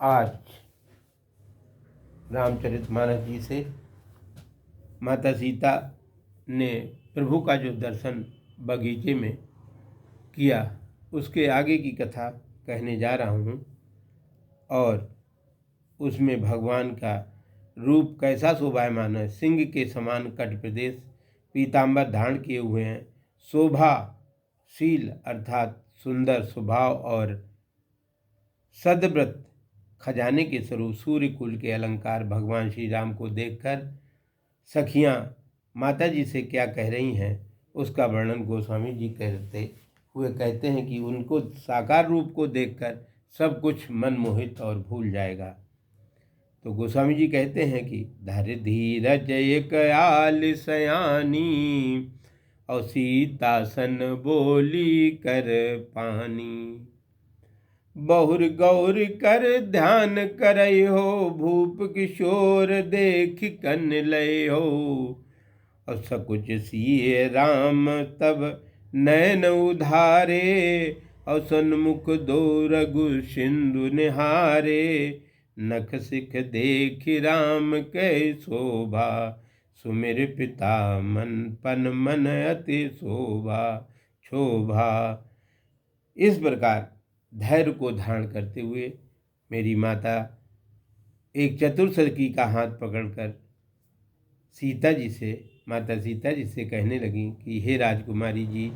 आज रामचरितमानस जी से माता सीता ने प्रभु का जो दर्शन बगीचे में किया उसके आगे की कथा कहने जा रहा हूँ। और उसमें भगवान का रूप कैसा शोभायमान है। सिंह के समान कट प्रदेश, पीताम्बर धारण किए हुए हैं। शोभाशील अर्थात सुंदर स्वभाव और सदव्रत खजाने के स्वरूप सूर्य कुल के अलंकार भगवान श्री राम को देखकर सखियां माता जी से क्या कह रही हैं उसका वर्णन गोस्वामी जी कहते हैं कि उनको साकार रूप को देखकर सब कुछ मनमोहित और भूल जाएगा। तो गोस्वामी जी कहते हैं कि धर धीरज एक आल सयानी और सीता सन बोली कर पानी। बहुर गौर कर ध्यान करई हो, भूप किशोर देख कन लय हो। और सकुच सिए राम तब नैन उधारे, और सन्मुख दो रघु सिंधु निहारे। नख सिख देख राम कै शोभा, सुमिर पिता मन अति शोभा। इस प्रकार धैर्य को धारण करते हुए मेरी माता एक चतुर सखी का हाथ पकड़कर माता सीता जी से कहने लगी कि हे राजकुमारी जी,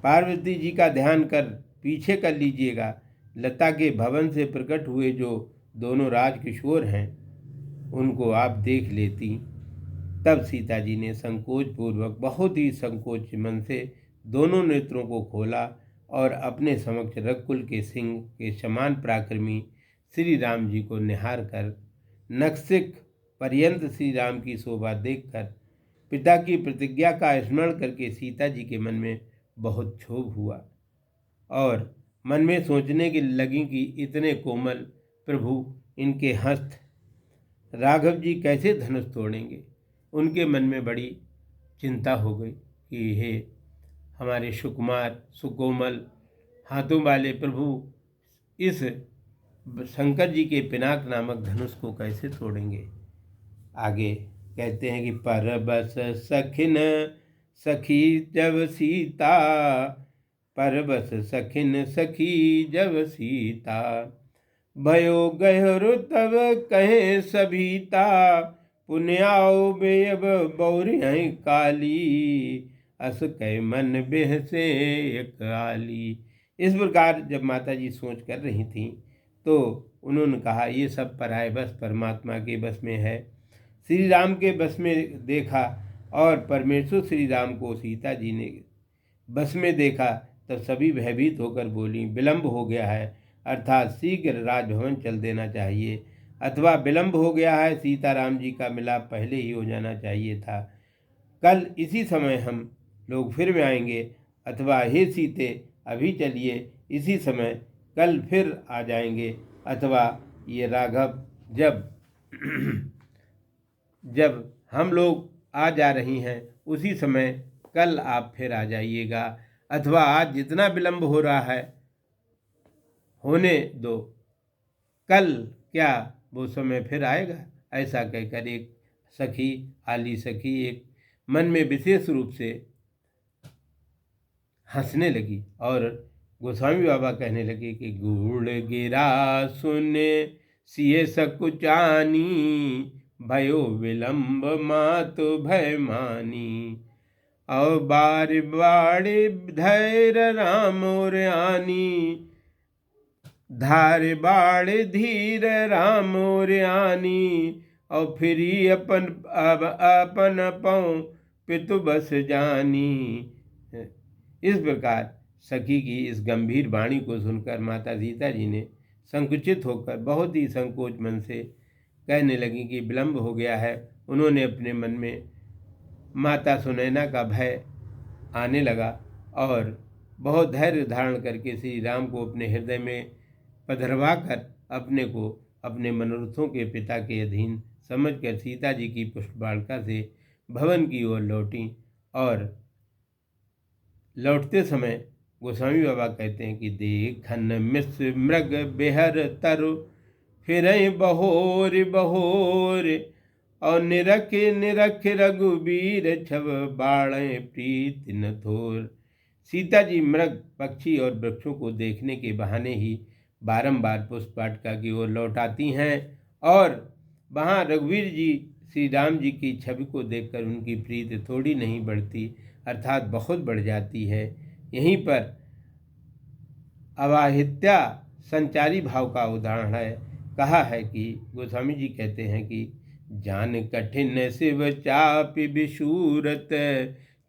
पार्वती जी का ध्यान कर पीछे कर लीजिएगा। लता के भवन से प्रकट हुए जो दोनों राजकिशोर हैं उनको आप देख लेती। तब सीता जी ने संकोच पूर्वक, बहुत ही संकोच मन से दोनों नेत्रों को खोला और अपने समक्ष रघुकुल के सिंह के समान पराक्रमी श्री राम जी को निहार कर नखसिख पर्यंत श्री राम की शोभा देखकर पिता की प्रतिज्ञा का स्मरण करके सीता जी के मन में बहुत क्षोभ हुआ और मन में सोचने की लगी कि इतने कोमल प्रभु, इनके हस्त राघव जी कैसे धनुष तोड़ेंगे। उनके मन में बड़ी चिंता हो गई कि हे हमारे सुकुमार सुकोमल हाथों वाले प्रभु, इस शंकर जी के पिनाक नामक धनुष को कैसे तोड़ेंगे। आगे कहते हैं कि परबस सखिन सखी जब सीता, परबस सखिन सखी जब सीता। भयो गहरु तब कहे सभीता, पुण्याओ बेअब बौरियं काली। अस कै मन बेह से एक आली। इस प्रकार जब माता जी सोच कर रही थीं तो उन्होंने कहा ये सब पराये बस परमात्मा के बस में है। श्री राम के बस में देखा और परमेश्वर श्री राम को सीता जी ने बस में देखा तब सभी भयभीत होकर बोली विलंब हो गया है, अर्थात शीघ्र राजभवन चल देना चाहिए, अथवा विलंब हो गया है, सीताराम जी का मिलाप पहले ही हो जाना चाहिए था। कल इसी समय हम लोग फिर में आएंगे, अथवा हे सीते अभी चलिए, इसी समय कल फिर आ जाएंगे, अथवा ये राघव जब हम लोग आ जा रही हैं उसी समय कल आप फिर आ जाइएगा, अथवा आज जितना विलंब हो रहा है होने दो, कल क्या वो समय फिर आएगा। ऐसा कहकर एक सखी, आली सखी, एक मन में विशेष रूप से हंसने लगी और गोस्वामी बाबा कहने लगे कि गुड़ गिरा सुने सिए सकुचानी, भयो विलंब मातु भय मानी। और बार बाड़े धैर्य राम और आनी, धार बाड़ धीर राम और आनी। और फिर अपन पाँव पितु बस जानी। इस प्रकार सखी की इस गंभीर वाणी को सुनकर माता सीता जी ने संकुचित होकर बहुत ही संकोच मन से कहने लगी कि विलंब हो गया है। उन्होंने अपने मन में माता सुनैना का भय आने लगा और बहुत धैर्य धारण करके श्री राम को अपने हृदय में पधरवा कर अपने को अपने मनोरथों के पिता के अधीन समझकर सीता जी की पुष्पबालिका से भवन की ओर लौटी। और लौटते समय गोस्वामी बाबा कहते हैं कि देखन मिस मृग बेहर तरु, फिरई बहोर बहोर, और निरख निरख रघुबीर छव बाणे प्रीत न थोर। सीता जी मृग, पक्षी और वृक्षों को देखने के बहाने ही बारंबार पुष्प वाटिका की ओर लौट आती हैं और वहाँ रघुवीर जी श्री राम जी की छवि को देखकर उनकी प्रीति थोड़ी नहीं बढ़ती, अर्थात बहुत बढ़ जाती है। यहीं पर अवाहित्या संचारी भाव का उदाहरण है। कहा है कि गोस्वामी जी कहते हैं कि जान कठिन शिव चापि विशूरत,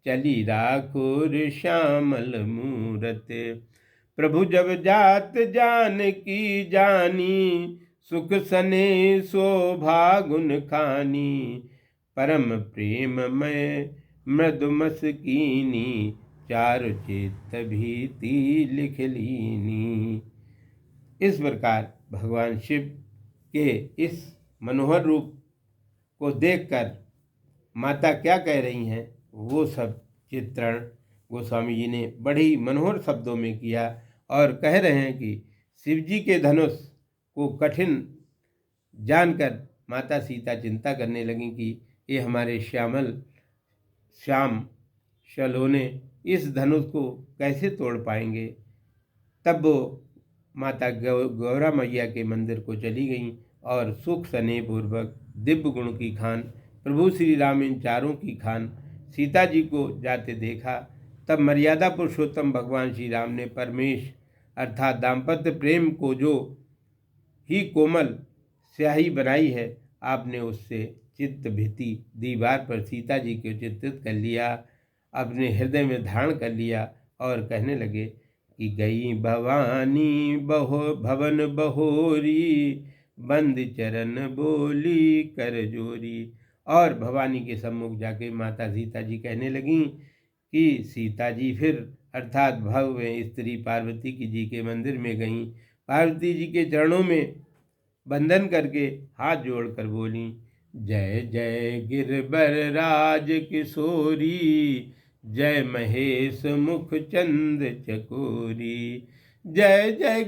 चली राखोर श्यामल मूरत। प्रभु जब जात जान की जानी, सुख सने शोभा गुण खानी। परम प्रेम में मृदुमस कीनी, चारु चित्त भीति लिख लीनी। इस प्रकार भगवान शिव के इस मनोहर रूप को देखकर माता क्या कह रही हैं, वो सब चित्रण गोस्वामी जी ने बड़ी मनोहर शब्दों में किया और कह रहे हैं कि शिव जी के धनुष को कठिन जानकर माता सीता चिंता करने लगी कि ये हमारे श्याम शलोने इस धनुष को कैसे तोड़ पाएंगे। तब वो माता गौरा मैया के मंदिर को चली गईं और सुख स्नेह पूर्वक दिव्य गुण की खान प्रभु श्री राम इन चारों की खान सीता जी को जाते देखा। तब मर्यादा पुरुषोत्तम भगवान श्री राम ने परमेश अर्थात दाम्पत्य प्रेम को जो ही कोमल स्याही बनाई है, आपने उससे चित्त भीति दीवार पर सीता जी को चित्रित कर लिया, अपने हृदय में धारण कर लिया और कहने लगे कि गई भवानी भवन बहोरी, बंद चरण बोली कर जोरी। और भवानी के सम्मुख जाके माता सीता जी कहने लगीं कि सीता जी फिर अर्थात भव्य स्त्री पार्वती जी के मंदिर में गईं। पार्वती जी के चरणों में बंधन करके हाथ जोड़कर बोली, जय जय गिरबर राज किशोरी, जय महेश मुख चंद चकोरी। जय जय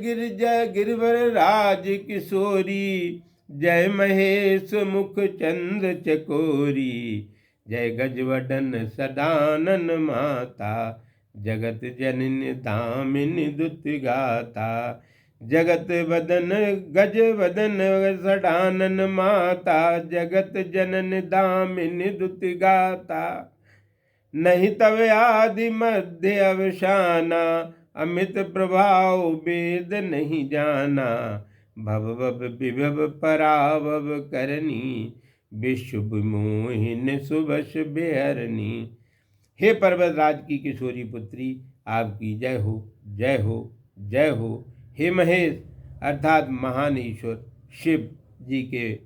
गिरवर राज किशोरी, जय महेश मुख चंद चकोरी। जय गजवदन सदानन माता, जगत जननी दामिनी दुत गाता। जगत वदन गज वदन सडानन माता, जगत जनन दामिनी दुत गाता। नहीं तव आदि मध्य अवसाना, अमित प्रभाव वेद नहीं जाना। भव भव विभव पराभव करनी, विश्व मोहिन सुबस बेहरनी। हे पर्वतराज की किशोरी पुत्री, आपकी जय हो जय हो जय हो। हे महेश अर्थात महान ईश्वर शिव जी के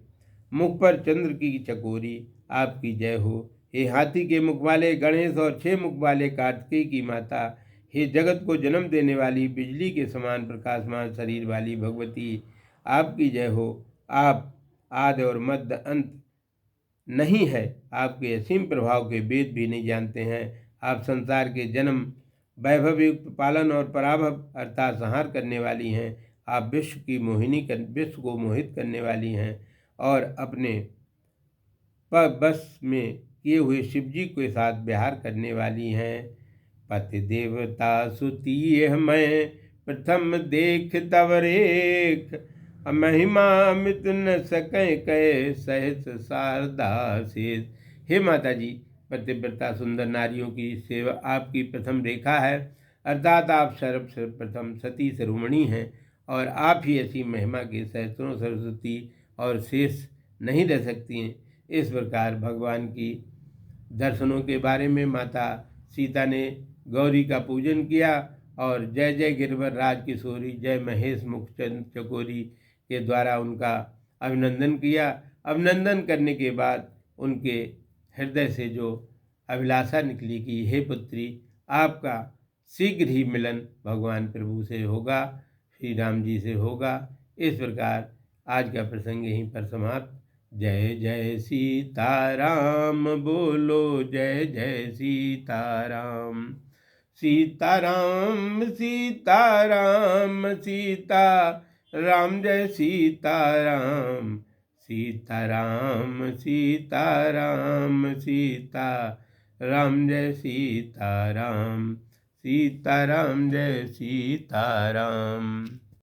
मुख पर चंद्र की चकोरी, आपकी जय हो। हे हाथी के मुख वाले गणेश और 6 मुख वाले कार्तिकेय की माता, हे जगत को जन्म देने वाली बिजली के समान प्रकाशमान शरीर वाली भगवती, आपकी जय हो। आप आदि और मध्य अंत नहीं है, आपके असीम प्रभाव के वेद भी नहीं जानते हैं। आप संसार के जन्म वैभव युक्त पालन और पराभव अर्थात संहार करने वाली हैं। आप विश्व को मोहित करने वाली हैं और अपने बस में किए हुए शिव जी के साथ विहार करने वाली हैं। पति देवता सुती मैं प्रथम देख तव रेख, महिमा अमित न सकें कह सहस शारदा शेष। हे माता जी, पतिव्रता सुंदर नारियों की सेवा आपकी प्रथम रेखा है, अर्थात आप सर्वप्रथम सती शिरोमणि हैं और आप ही ऐसी महिमा के सहस्त्रों सरस्वती और शेष नहीं रह सकती हैं। इस प्रकार भगवान की दर्शनों के बारे में माता सीता ने गौरी का पूजन किया और जय जय गिरवर राज किशोरी, जय महेश मुख चंद चकोरी के द्वारा उनका अभिनंदन किया। अभिनंदन करने के बाद उनके हृदय से जो अभिलाषा निकली कि हे पुत्री, आपका शीघ्र ही मिलन भगवान प्रभु से होगा, श्री राम जी से होगा। इस प्रकार आज का प्रसंग यहीं पर समाप्त। जय जय सीताराम बोलो, जय जय सीताराम। सीताराम सीताराम सीता राम जय सीताराम, सीताराम सीताराम सीता राम जय सीताराम, सीताराम जय सीताराम।